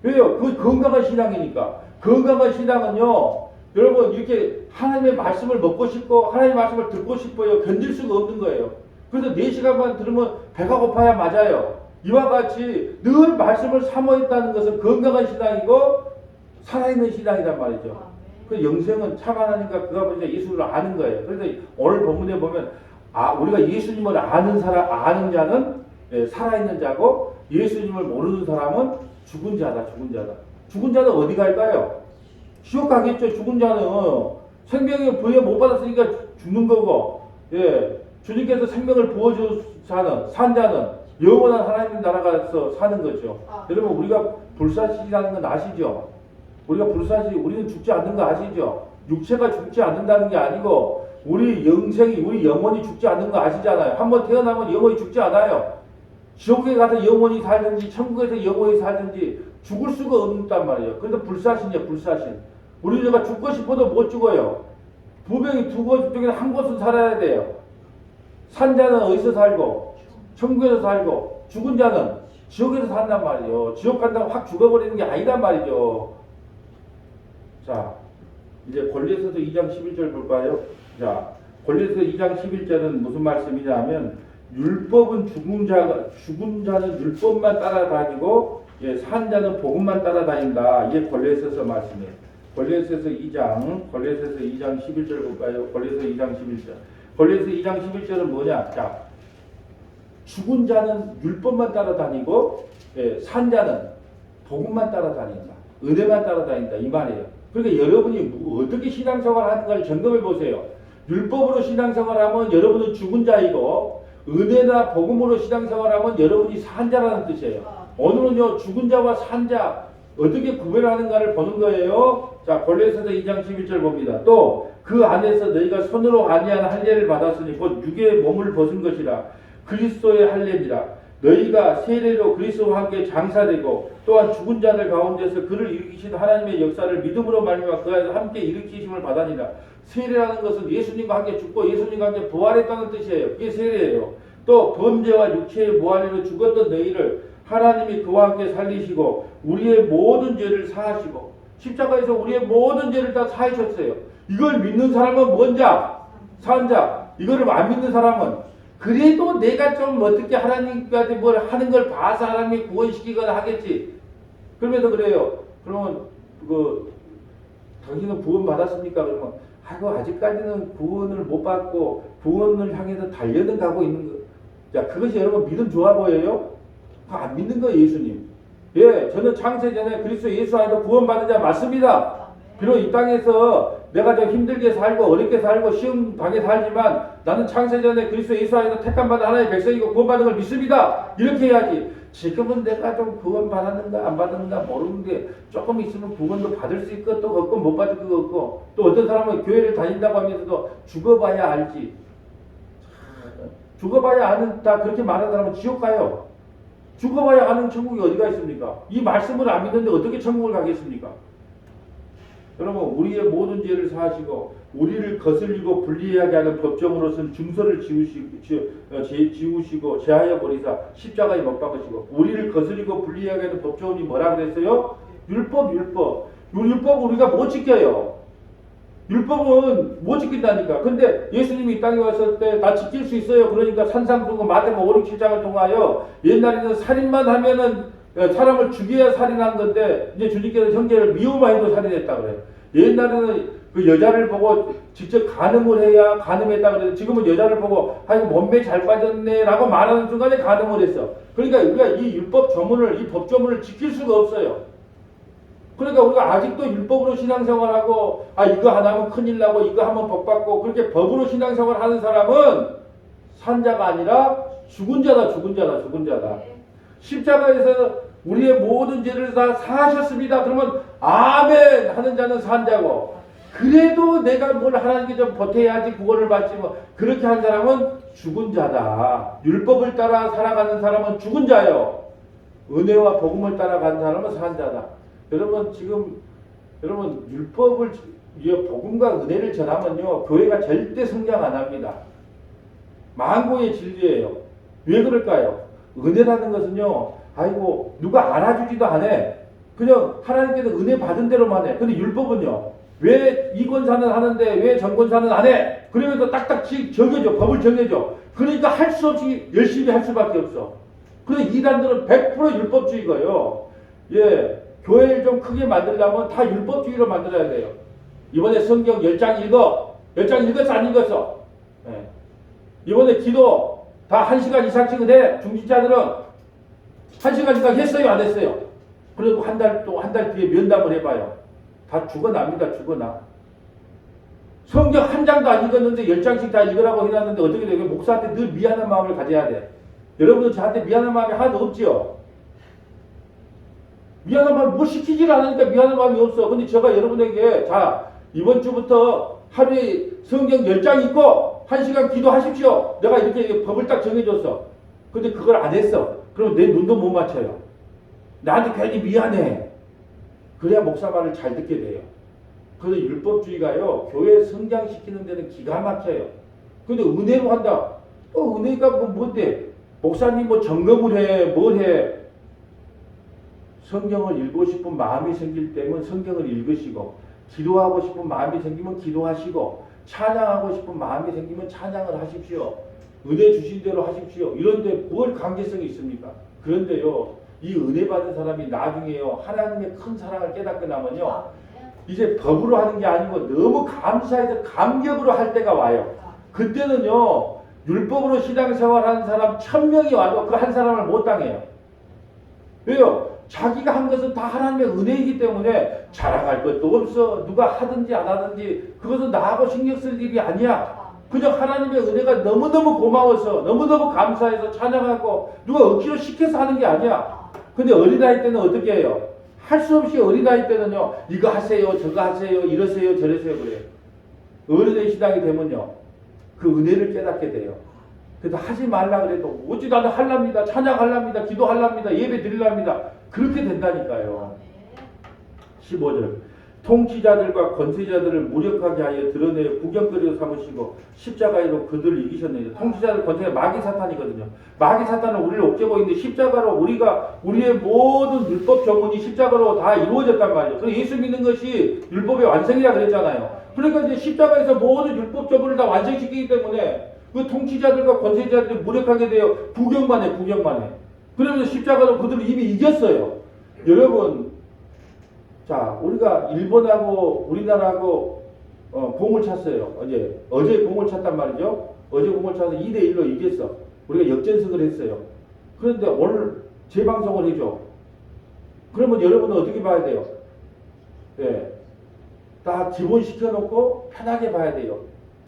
왜요? 그 건강한 신앙이니까. 건강한 신앙은요 여러분, 이렇게 하나님의 말씀을 먹고 싶고 하나님의 말씀을 듣고 싶어요. 견딜 수가 없는 거예요. 그래서 4시간만 들으면 배가 고파야 맞아요. 이와 같이 늘 말씀을 사모했다는 것은 건강한 신앙이고 살아있는 신앙이란 말이죠. 그 영생은 참 하나님과 그가 보니까 예수를 아는 거예요. 그래서 오늘 본문에 보면 우리가 예수님을 아는 자는 살아있는 자고 예수님을 모르는 사람은 죽은 자다. 죽은 자는 어디 갈까요? 지옥 가겠죠. 죽은 자는 생명의 부여 못 받았으니까 죽는 거고, 주님께서 생명을 부어준 산 자는 영원한 하나님 나라가서 사는 거죠. 여러분, 우리가 불사시라는 건 아시죠? 우리는 죽지 않는 거 아시죠? 육체가 죽지 않는다는 게 아니고 우리 영혼이 죽지 않는 거 아시잖아요. 한번 태어나면 영혼이 죽지 않아요. 지옥에 가서 영혼이 살든지 천국에서 영혼이 살든지 죽을 수가 없단 말이에요. 그래서 불사신이에요. 불사신. 우리가 죽고 싶어도 못 죽어요. 부병이 두 곳 중에 한 곳은 살아야 돼요. 산자는 어디서 살고 천국에서 살고 죽은 자는 지옥에서 산단 말이에요. 지옥 간다고 확 죽어버리는 게 아니란 말이죠. 자, 이제 골로새서 2장 11절 볼까요? 자, 골로새서 2장 11절은 무슨 말씀이냐면 율법은 죽은 자는 율법만 따라다니고 산 자는 복음만 따라다닌다. 이게 골로새서 말씀이에요. 골로새서 2장 11절 볼까요? 골로새서 2장 11절. 골로새서 2장 11절은 뭐냐? 자, 죽은 자는 율법만 따라다니고 산 자는 복음만 따라다닌다. 은혜만 따라다닌다. 이 말이에요. 그러니까 여러분이 어떻게 신앙생활을 하는가를 점검해 보세요. 율법으로 신앙생활하면 여러분은 죽은 자이고 은혜나 복음으로 신앙생활하면 여러분이 산 자라는 뜻이에요. 오늘은요 죽은 자와 산 자 어떻게 구별하는가를 보는 거예요. 자, 골로새서 2장 11절 봅니다. 또 그 안에서 너희가 손으로 아니한 할례를 받았으니 곧 육의 몸을 벗은 것이라 그리스도의 할례니라. 너희가 세례로 그리스도와 함께 장사되고 또한 죽은 자들 가운데서 그를 일으키신 하나님의 역사를 믿음으로 말미암아 그 안에서 함께 일으키심을 받으니라. 세례라는 것은 예수님과 함께 죽고 예수님과 함께 부활했다는 뜻이에요. 그게 세례예요. 또 범죄와 육체의 무한으로 죽었던 너희를 하나님이 그와 함께 살리시고 우리의 모든 죄를 사하시고 십자가에서 우리의 모든 죄를 다 사하셨어요. 이걸 믿는 사람은 뭔 자? 산 자. 이거를 안 믿는 사람은 그래도 내가 좀 어떻게 하나님한테 뭘 하는 걸 봐서 하나님이 구원시키거나 하겠지. 그러면서 그래요. 그러면 당신은 구원 받았습니까? 그러면 아직까지는 구원을 못 받고 구원을 향해서 달려는 가고 있는 거. 자, 그것이 여러분 믿음 좋아 보여요? 안 믿는 거예요, 예수님. 예, 저는 창세전에 그리스도 예수 안에서 구원받은 자 맞습니다. 비록 이 땅에서 내가 좀 힘들게 살고 어렵게 살고 시험 당해 살지만 나는 창세전에 그리스도 예수 안에서 택함받은 하나님의 백성이고 구원받은 걸 믿습니다. 이렇게 해야지. 지금은 내가 좀 구원받았는가 안 받았는가 모르는데 조금 있으면 구원도 받을 수 있고 또 없고 못 받을 것 같고 또 어떤 사람은 교회를 다닌다고 하면서도 죽어봐야 알지. 죽어봐야 아는다 그렇게 말하는 사람은 지옥 가요. 죽어봐야 아는 천국이 어디가 있습니까? 이 말씀을 안 믿는데 어떻게 천국을 가겠습니까? 여러분 우리의 모든 죄를 사하시고 우리를 거슬리고 불리하게 하는 법정으로서는 증서를 지우시고 제하여 버리사 십자가에 못 박으시고 우리를 거슬리고 불리하게 하는 법정이 뭐라 그랬어요? 율법. 율법 우리가 못 지켜요. 율법은 못 지킨다니까. 근데 예수님이 이 땅에 왔을 때 다 지킬 수 있어요. 그러니까 산상수고 마태복음 5, 6, 7장을 통하여 옛날에는 살인만 하면은 사람을 죽여야 살인한 건데 이제 주님께서 형제를 미워만 해도 살인했다 그래요. 옛날에는 그 여자를 보고 직접 간음을 해야 간음했다 그래요. 지금은 여자를 보고 아이고 몸매 잘 빠졌네라고 말하는 순간에 간음을 했어. 그러니까 우리가 이 율법 조문을 이 법 조문을 지킬 수가 없어요. 그러니까 우리가 아직도 율법으로 신앙생활하고 이거 하나 하면 큰일 나고 이거 하면 복받고 그렇게 법으로 신앙생활 하는 사람은 산 자가 아니라 죽은 자다. 십자가에서 우리의 모든 죄를 다 사하셨습니다. 그러면 아멘 하는 자는 산 자고 그래도 내가 뭘 하나님께 좀 보태야지 구원을 받지 뭐 그렇게 한 사람은 죽은 자다. 율법을 따라 살아가는 사람은 죽은 자요. 은혜와 복음을 따라가는 사람은 산 자다. 여러분 율법을 복음과 은혜를 전하면요 교회가 절대 성장 안 합니다. 망고의 진리예요. 왜 그럴까요? 은혜라는 것은요 아이고 누가 알아주지도 않아. 그냥 하나님께서 은혜 받은 대로만 해. 근데 율법은요 왜 이 권사는 하는데 왜 전 권사는 안 해? 그러면서 딱딱 정해줘. 법을 정해줘. 그러니까 할 수 없이 열심히 할 수밖에 없어. 그래서 이단들은 100% 율법주의가요. 예. 교회를 좀 크게 만들려면 다 율법주의로 만들어야 돼요. 이번에 성경 10장 읽어. 10장 읽었어 안 읽었어? 네. 이번에 기도 다 1시간 이상씩은 해. 중직자들은 1시간 이상 했어요 안 했어요? 그리고 한 달 뒤에 면담을 해봐요. 다 죽어납니다. 죽어나. 성경 한 장도 안 읽었는데 10장씩 다 읽으라고 해놨는데 어떻게 돼요? 목사한테 늘 미안한 마음을 가져야 돼. 여러분들 저한테 미안한 마음이 하나도 없지요? 미안한 마음이 뭐 시키질 않으니까 미안한 마음이 없어. 근데 제가 여러분에게 자 이번 주부터 하루에 성경 10장 읽고 1시간 기도하십시오. 내가 이렇게 법을 딱 정해줬어. 근데 그걸 안 했어. 그럼 내 눈도 못 맞춰요. 나한테 괜히 미안해. 그래야 목사 말을 잘 듣게 돼요. 그래서 율법주의가요 교회 성장시키는 데는 기가 막혀요. 근데 은혜로 한다. 은혜가 뭔데? 목사님 뭐 점검을 해, 뭘 해? 성경을 읽고 싶은 마음이 생길 때면 성경을 읽으시고 기도하고 싶은 마음이 생기면 기도하시고 찬양하고 싶은 마음이 생기면 찬양을 하십시오. 은혜 주신 대로 하십시오. 이런데 뭘 관계성이 있습니까? 그런데요 이 은혜 받은 사람이 나중에요 하나님의 큰 사랑을 깨닫게 나면요 이제 법으로 하는 게 아니고 너무 감사해서 감격으로 할 때가 와요. 그때는요 율법으로 신앙생활하는 사람 1000명이 와도 그 한 사람을 못 당해요. 왜요? 자기가 한 것은 다 하나님의 은혜이기 때문에 자랑할 것도 없어. 누가 하든지 안 하든지 그것은 나하고 신경 쓸 일이 아니야. 그냥 하나님의 은혜가 너무너무 고마워서 너무너무 감사해서 찬양하고 누가 억지로 시켜서 하는 게 아니야. 근데 어린아이 때는 어떻게 해요? 할 수 없이 어린아이 때는요 이거 하세요 저거 하세요 이러세요 저러세요 그래요. 어른의 신앙이 되면요 그 은혜를 깨닫게 돼요. 그래서 하지 말라 그래도 어찌 나도 할랍니다. 찬양할랍니다. 기도할랍니다. 예배 드리랍니다. 그렇게 된다니까요. 15절 통치자들과 권세자들을 무력하게 하여 드러내 구경거리로 삼으시고 십자가로 그들을 이기셨느니라. 통치자들 권세자 마귀 사탄이거든요. 마귀 사탄은 우리를 옥죄고 있는데 십자가로 우리의 모든 율법 조문이 십자가로 다 이루어졌단 말이에요. 그래서 예수 믿는 것이 율법의 완성이라 그랬잖아요. 그러니까 이제 십자가에서 모든 율법 조문을 다 완성시키기 때문에 그 통치자들과 권세자들이 무력하게 돼요. 구경만 해, 구경만 해. 그러면서 십자가로 그들을 이미 이겼어요. 여러분, 자, 우리가 일본하고 우리나라하고 공을 찼어요. 어제 공을 찼단 말이죠. 어제 공을 차서 2대1로 이겼어. 우리가 역전승을 했어요. 그런데 오늘 재방송을 해줘. 그러면 여러분은 어떻게 봐야 돼요? 예. 다 기본시켜놓고 편하게 봐야 돼요.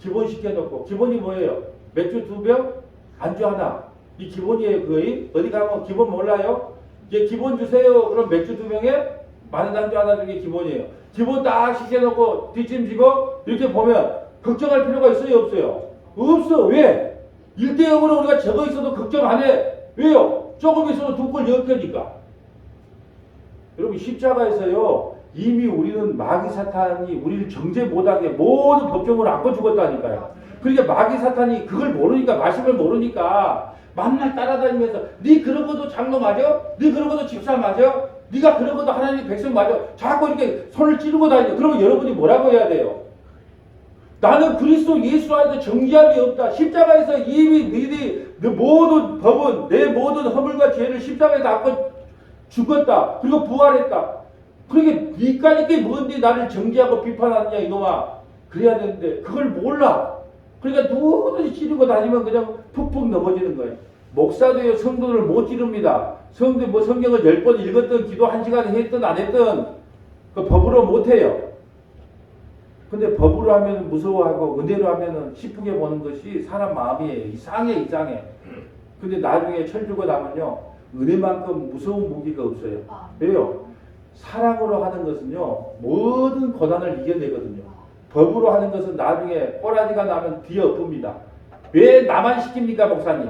기본시켜놓고. 기본이 뭐예요? 맥주 2병, 안주 하나. 이 기본이에요, 거의. 어디 가면 기본 몰라요? 이제 기본 주세요. 그럼 맥주 2병에 많은 안주 하나 주는 게 기본이에요. 기본 딱 시켜놓고 뒷짐지고 이렇게 보면 걱정할 필요가 있어요, 없어요? 없어. 왜? 1대0으로 우리가 적어 있어도 걱정 안 해. 왜요? 조금 있어도 두 골 역겨니까. 여러분, 십자가에서요, 이미 우리는 마귀 사탄이 우리를 정죄 못하게 모든 법정으로 안고 죽었다니까요. 그러니까 마귀 사탄이 그걸 모르니까, 말씀을 모르니까 만날 따라다니면서 네 그러고도 장로 맞아? 네 그러고도 집사 맞아? 네가 그러고도 하나님 백성 맞아? 자꾸 이렇게 손을 찌르고 다니죠. 그러면 여러분이 뭐라고 해야 돼요? 나는 그리스도 예수 안에서 정죄함이 없다. 십자가에서 이미 내 모든 법은, 내 모든 허물과 죄를 십자가에 안고 죽었다. 그리고 부활했다. 그러니까 니까지 게 뭔데 나를 정죄하고 비판하느냐 이놈아. 그래야 되는데 그걸 몰라. 그러니까 누구든지 찌르고 다니면 그냥 푹푹 넘어지는 거예요. 목사도요, 성도를 못 찌릅니다. 성도 뭐 성경을 10번 읽었던, 기도 1시간 했던 안 했던 그 법으로 못 해요. 근데 법으로 하면 무서워하고 은혜로 하면 기쁘게 보는 것이 사람 마음이에요. 이상해. 근데 나중에 철주고 나면요, 은혜만큼 무서운 무기가 없어요. 왜요? 사랑으로 하는 것은요, 모든 고난을 이겨내거든요. 법으로 하는 것은 나중에 꼬라지가 나면 뒤에 엎습니다. 왜 나만 시킵니까, 목사님?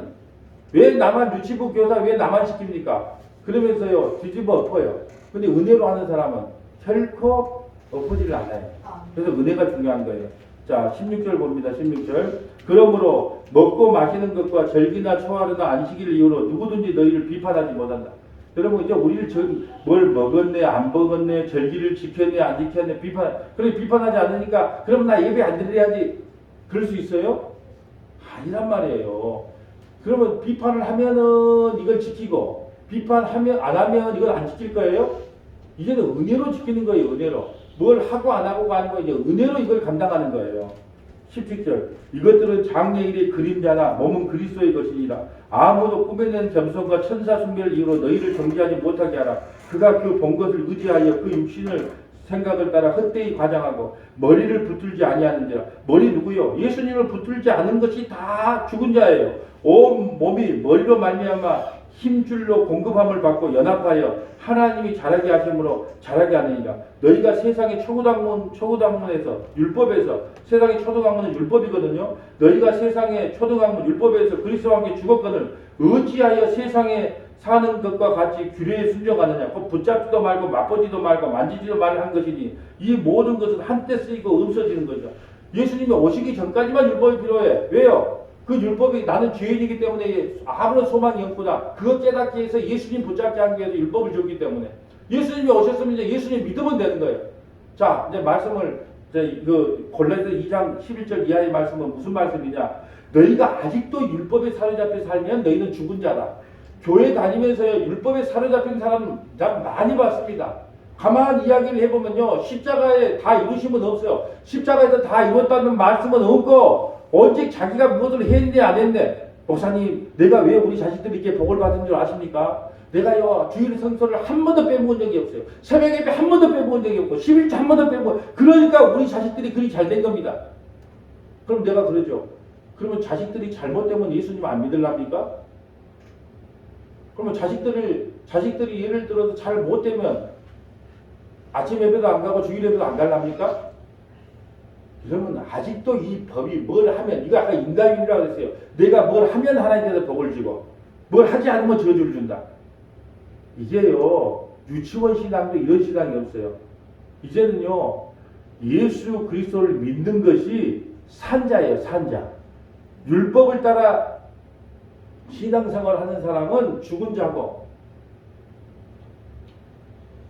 왜 나만 유치부 교사 왜 나만 시킵니까? 그러면서요, 뒤집어 엎어요. 근데 은혜로 하는 사람은 결코 엎어지를 않아요. 그래서 은혜가 중요한 거예요. 자, 16절 봅니다. 16절. 그러므로 먹고 마시는 것과 절기나 초하루나 안식일을 이유로 누구든지 너희를 비판하지 못한다. 여러분, 이제 우리를 뭘 먹었네, 안 먹었네, 절기를 지켰네, 안 지켰네, 그래, 비판하지 않으니까, 그럼 나 예배 안 드려야지. 그럴 수 있어요? 아니란 말이에요. 그러면 비판을 하면은 이걸 지키고, 비판하면, 안 하면 이걸 안 지킬 거예요? 이제는 은혜로 지키는 거예요, 은혜로. 뭘 하고 안 하고가 아니고 이제 은혜로 이걸 감당하는 거예요. 17절. 이것들은 장래일의 그림자나 몸은 그리스도의 것이니라. 아무도 꾸며낸 겸손과 천사 숭배를 이유로 너희를 정죄하지 못하게 하라. 그가 그 본 것을 의지하여 그 육신을 생각을 따라 헛되이 과장하고 머리를 붙들지 아니하는지라. 머리 누구요? 예수님을 붙들지 않은 것이 다 죽은 자예요. 온 몸이 머리로 말미암아 힘줄로 공급함을 받고 연합하여 하나님이 자라게 하심으로 자라게 하느니라. 너희가 세상의 초고학문에서 율법에서, 세상의 초등학문은 율법이거든요. 너희가 세상의 초등학문 율법에서 그리스도와 함께 죽었거늘 어찌하여 세상에 사는 것과 같이 규례에 순종하느냐. 붙잡지도 말고 맛보지도 말고 만지지도 말한 것이니 이 모든 것은 한때 쓰이고 없어지는 거죠. 예수님이 오시기 전까지만 율법이 필요해. 왜요? 그 율법이 나는 죄인이기 때문에 아무런 소망이 없구나. 그것 깨닫기 위해서 예수님 붙잡게 하기 위해서 율법을 줬기 때문에. 예수님이 오셨으면 이제 예수님 믿으면 되는 거예요. 자, 이제 말씀을, 골로새 2장 11절 이하의 말씀은 무슨 말씀이냐. 너희가 아직도 율법에 사로잡혀 살면 너희는 죽은 자다. 교회 다니면서 율법에 사로잡힌 사람 많이 봤습니다. 가만히 이야기를 해보면요, 십자가에 다 이루심은 없어요. 십자가에서 다 이뤘다는 말씀은 없고, 오직 자기가 무엇을 했네 안 했네. 목사님, 내가 왜 우리 자식들이 이렇게 복을 받은 줄 아십니까? 내가요, 주일 성소를 한 번도 빼먹은 적이 없어요. 새벽 예배 한 번도 빼먹은 적이 없고 11조 한 번도 빼먹은. 그러니까 우리 자식들이 그리 잘 된 겁니다. 그럼 내가 그러죠. 그러면 자식들이 잘못되면 예수님 안 믿으랍니까? 그러면 자식들이 예를 들어서 잘 못되면 아침 예배도 안 가고 주일 예배도 안 갈랍니까? 그러면 아직도 이 법이 뭘 하면, 이거 아까 인간이라고 했어요. 내가 뭘 하면 하나님께서 복을 주고 뭘 하지 않으면 저주를 준다. 이제요, 유치원 신앙도 이런 신앙이 없어요. 이제는요, 예수 그리스도를 믿는 것이 산자예요, 산자. 율법을 따라 신앙생활을 하는 사람은 죽은 자고,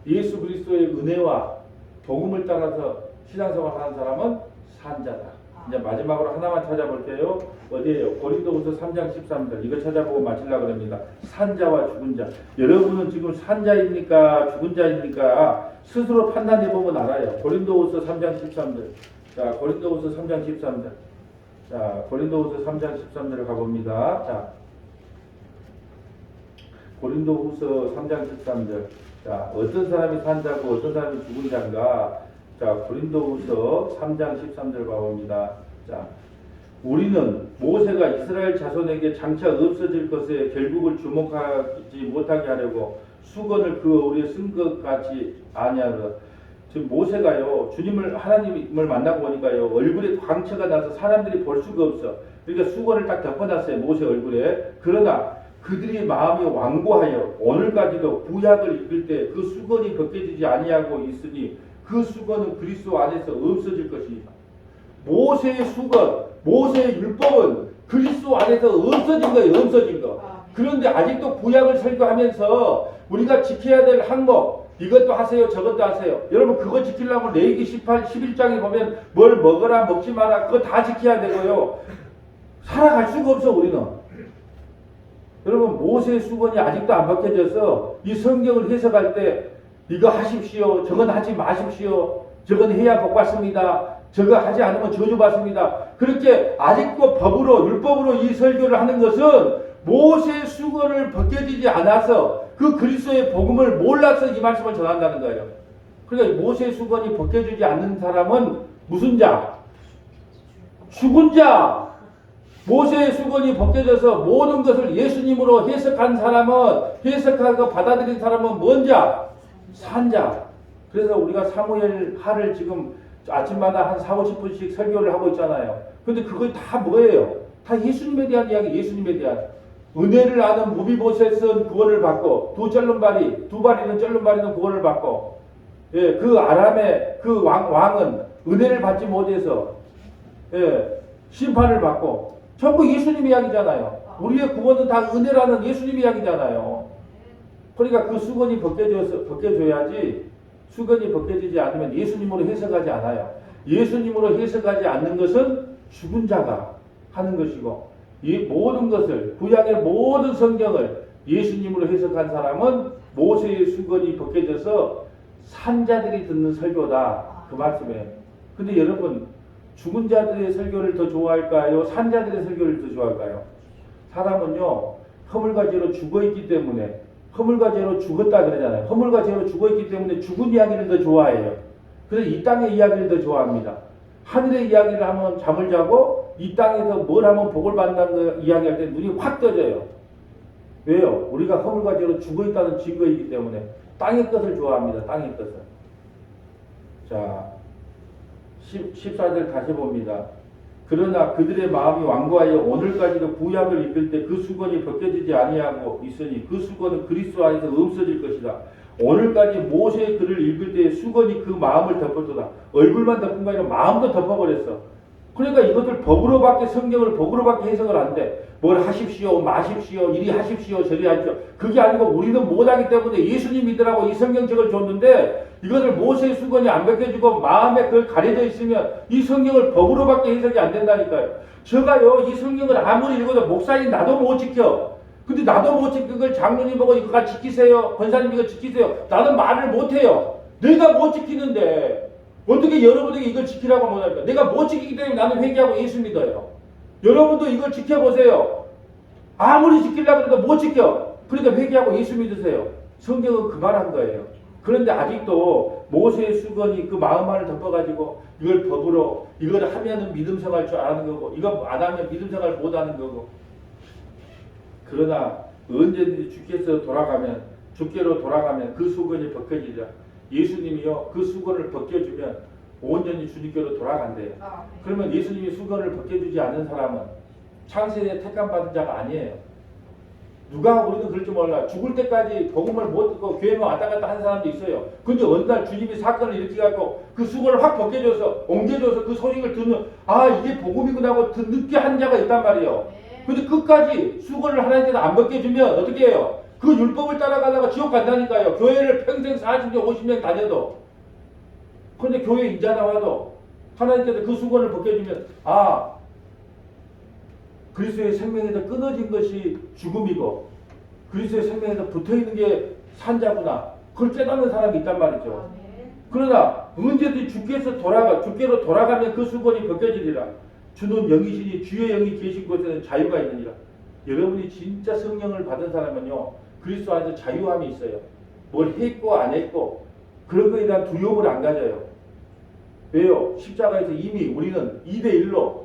예수 그리스도의 은혜와 복음을 따라서 신앙생활을 하는 사람은 산자다. 이제 마지막으로 하나만 찾아볼게요. 어디에요? 고린도후서 3장 13절. 이거 찾아보고 마치려고 합니다. 산자와 죽은 자. 여러분은 지금 산자입니까? 죽은 자입니까? 스스로 판단해보면 알아요. 고린도후서 3장 13절. 자, 고린도후서 3장 13절. 자, 고린도후서 3장 13절을 가봅니다. 자, 고린도후서 3장 13절. 자, 어떤 사람이 산자고 어떤 사람이 죽은 자인가? 자, 고린도후서 3장 13절 가봅니다. 자, 우리는 모세가 이스라엘 자손에게 장차 없어질 것에 결국을 주목하지 못하게 하려고 수건을 그 얼굴에 쓴 것 같이 아니하라. 지금 모세가요, 주님을 하나님을 만나고 보니까요, 얼굴에 광채가 나서 사람들이 볼 수가 없어. 그러니까 수건을 딱 덮어놨어요, 모세 얼굴에. 그러나 그들의 마음이 완고하여 오늘까지도 구약을 읽을 때 그 수건이 벗겨지지 아니하고 있으니 그 수건은 그리스도 안에서 없어질 것이니라. 모세의 수건, 모세의 율법은 그리스도 안에서 없어진 거예요. 없어진 거. 그런데 아직도 구약을 설교하면서 우리가 지켜야 될 항목, 이것도 하세요, 저것도 하세요. 여러분 그거 지키려면 레위기 18, 11장에 보면 뭘 먹어라, 먹지 마라, 그거 다 지켜야 되고요. 살아갈 수가 없어 우리는. 여러분 모세의 수건이 아직도 안 벗겨져서 이 성경을 해석할 때 이거 하십시오, 저건 하지 마십시오, 저건 해야 복 받습니다, 저거 하지 않으면 저주 받습니다. 그렇게 아직도 법으로 율법으로 이 설교를 하는 것은 모세의 수건을 벗겨지지 않아서 그 그리스도의 복음을 몰라서 이 말씀을 전한다는 거예요. 그러니까 모세의 수건이 벗겨지지 않는 사람은 무슨 자? 죽은 자. 모세의 수건이 벗겨져서 모든 것을 예수님으로 해석한 사람은, 해석하고 받아들인 사람은 뭔 자? 산자. 그래서 우리가 사무엘 하를 지금 아침마다 한 4, 50분씩 설교를 하고 있잖아요. 근데 그거 다 뭐예요? 다 예수님에 대한 이야기, 예수님에 대한. 은혜를 아는 무비보셋은 구원을 받고, 두 바리는 쩔름바리는 구원을 받고, 예, 그 아람의 그 왕은 은혜를 받지 못해서, 예, 심판을 받고, 전부 예수님 이야기잖아요. 우리의 구원은 다 은혜라는 예수님 이야기잖아요. 그러니까 그 수건이 벗겨져야지, 수건이 벗겨지지 않으면 예수님으로 해석하지 않아요. 예수님으로 해석하지 않는 것은 죽은 자가 하는 것이고, 이 모든 것을, 구약의 모든 성경을 예수님으로 해석한 사람은 모세의 수건이 벗겨져서 산자들이 듣는 설교다. 그 말씀이에요. 근데 여러분, 죽은 자들의 설교를 더 좋아할까요? 산자들의 설교를 더 좋아할까요? 사람은요, 허물과 죄로 죽어있기 때문에, 허물과 죄로 죽었다 그러잖아요. 허물과 죄로 죽어있기 때문에 죽은 이야기를 더 좋아해요. 그래서 이 땅의 이야기를 더 좋아합니다. 하늘의 이야기를 하면 잠을 자고, 이 땅에서 뭘 하면 복을 받는다는 거 이야기할 때 눈이 확 떠져요. 왜요? 우리가 허물과 죄로 죽어있다는 증거이기 때문에 땅의 것을 좋아합니다. 땅의 것을. 자, 14절 다시 봅니다. 그러나 그들의 마음이 완고하여 오늘까지도 구약을 읽을 때 그 수건이 벗겨지지 아니하고 있으니 그 수건은 그리스도 안에서 없어질 것이다. 오늘까지 모세의 글을 읽을 때 수건이 그 마음을 덮었다. 얼굴만 덮은 거 아니라 마음도 덮어버렸어. 그러니까 이것들 법으로밖에, 성경을 법으로밖에 해석을 안 돼. 뭘 하십시오, 마십시오, 이리 하십시오, 저리 하십시오. 그게 아니고 우리는 못하기 때문에 예수님 믿으라고 이 성경책을 줬는데 이것을 모세의 수건이 안 벗겨지고 마음에 그걸 가려져 있으면 이 성경을 법으로밖에 해석이 안 된다니까요. 제가요, 이 성경을 아무리 읽어도 목사님 나도 못 지켜. 근데 나도 못 지켜. 그걸 장로님 보고 이거 지키세요, 권사님 이거 지키세요. 나는 말을 못해요. 내가 못 지키는데 어떻게 여러분에게 이걸 지키라고 못할까? 내가 못 지키기 때문에 나는 회개하고 예수 믿어요. 여러분도 이걸 지켜보세요. 아무리 지키려고 해도 못 지켜. 그러니까 회개하고 예수 믿으세요. 성경은 그 말 한 거예요. 그런데 아직도 모세의 수건이 그 마음만을 덮어가지고 이걸 법으로, 이걸 하면은 믿음 생활 줄 아는 거고, 이거 안 하면 믿음 생활 못 하는 거고. 그러나 언제든지 주께로 돌아가면 그 수건이 벗겨지자. 예수님이요, 그 수건을 벗겨주면 온전히 주님께로 돌아간대요. 그러면 예수님이 수건을 벗겨주지 않는 사람은 창세에 택함받은 자가 아니에요. 누가 우리도 그럴 줄 몰라. 죽을 때까지 복음을 못 듣고 교회만 왔다 갔다 한 사람도 있어요. 근데 어느 날 주님이 사건을 일으켜갖고 그 수건을 확 벗겨줘서, 옮겨줘서 그 소식을 듣는, 아, 이게 복음이구나 하고 듣게 한 자가 있단 말이에요. 근데 끝까지 수건을 하나님께서 안 벗겨주면 어떻게 해요? 그 율법을 따라가다가 지옥 간다니까요. 교회를 평생 40년, 50년 다녀도. 그런데 교회 인자 나와도 하나님께서 그 수건을 벗겨주면 그리스도의 생명에서 끊어진 것이 죽음이고 그리스도의 생명에서 붙어있는 게 산자구나. 그걸 깨닫는 사람이 있단 말이죠. 그러나 언제든지 주께로 돌아가면 그 수건이 벗겨지리라. 주는 영이시니 주의 영이 계신 곳에는 자유가 있느니라. 여러분이 진짜 성령을 받은 사람은요, 그리스도 안에서 자유함이 있어요. 뭘 했고 안 했고 그런 거에 대한 두려움을 안 가져요. 왜요? 십자가에서 이미 우리는 2대1로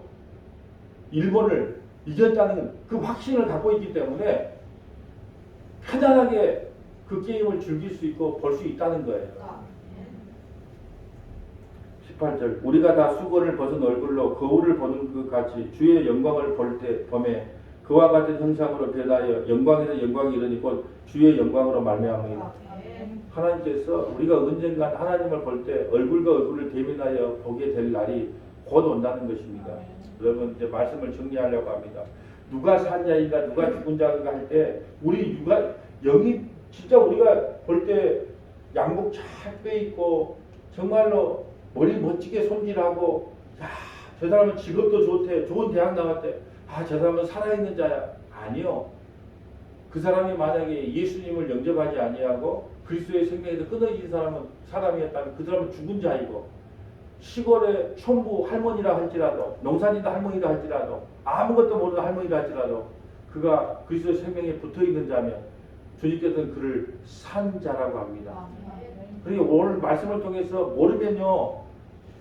일본을 이겼다는 그 확신을 갖고 있기 때문에 편안하게 그 게임을 즐길 수 있고 볼 수 있다는 거예요. 18절 우리가 다 수건을 벗은 얼굴로 거울을 보는 것 같이 주의 영광을 볼 때 범에 그와 같은 형상으로 변하여 영광에서 영광이 이르니 곧 주의 영광으로 말미암으리라. 하나님께서 우리가 언젠가 하나님을 볼 때 얼굴과 얼굴을 대면하여 보게 될 날이 곧 온다는 것입니다. 여러분 이제 말씀을 정리하려고 합니다. 누가 산 자인가 누가 죽은 자인가 할 때 우리 영이 진짜 우리가 볼 때 양복 잘 빼입고 정말로 머리 멋지게 손질하고 저 사람은 직업도 좋대 좋은 대학 나왔대 저 사람은 살아있는 자야. 아니요. 그 사람이 만약에 예수님을 영접하지 아니하고 그리스도의 생명에서 끊어진 사람이었다면 그 사람은 죽은 자이고 시골의 촌부 할머니라 할지라도 농사짓는 할머니라 할지라도 아무것도 모르는 할머니라 할지라도 그가 그리스도의 생명에 붙어있는 자면 주님께서는 그를 산 자라고 합니다. 그리고 오늘 말씀을 통해서 모르면요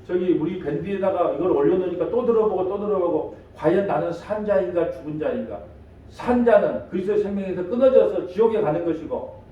저기 우리 밴드에다가 이걸 올려놓으니까 또 들어보고 과연 나는 산 자인가 죽은 자인가. 산 자는 그리스도의 생명에서 끊어져서 지옥에 가는 것이고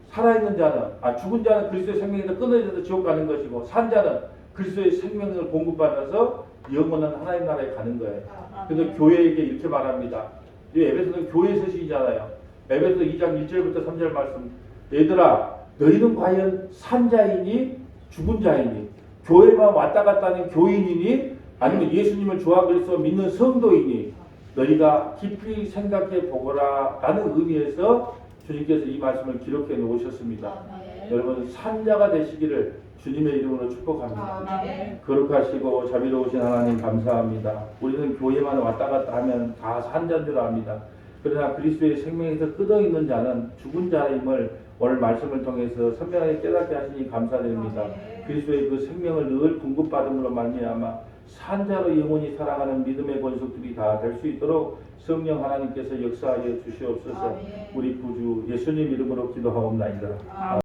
살아있는 자는 죽은 자는 그리스도의 생명에서 끊어져서 지옥 가는 것이고 산 자는 그리스도의 생명을 공급받아서 영원한 하나님 나라에 가는 거예요. 그래서 교회에게 이렇게 말합니다. 에베소는 교회 서신이잖아요. 에베소 2장 1절부터 3절 말씀. 얘들아 너희는 과연 산 자이니 죽은 자이니 교회만 왔다 갔다 하는 교인이니 아니면 예수님을 주와 그리스도 믿는 성도이니 너희가 깊이 생각해 보거라 라는 의미에서 주님께서 이 말씀을 기록해 놓으셨습니다. 여러분 산자가 되시기를 주님의 이름으로 축복합니다. 거룩하시고 자비로우신 하나님 감사합니다. 우리는 교회만 왔다 갔다 하면 다 산자인 줄 압니다. 그러나 그리스도의 생명에서 끊어있는 자는 죽은 자임을 오늘 말씀을 통해서 선명하게 깨닫게 하시니 감사드립니다. 그리스도의 그 생명을 늘 공급받음으로 말미암아 산자로 영원히 살아가는 믿음의 권속들이 다 될 수 있도록 성령 하나님께서 역사하여 주시옵소서. 우리 구주 예수님 이름으로 기도하옵나이다.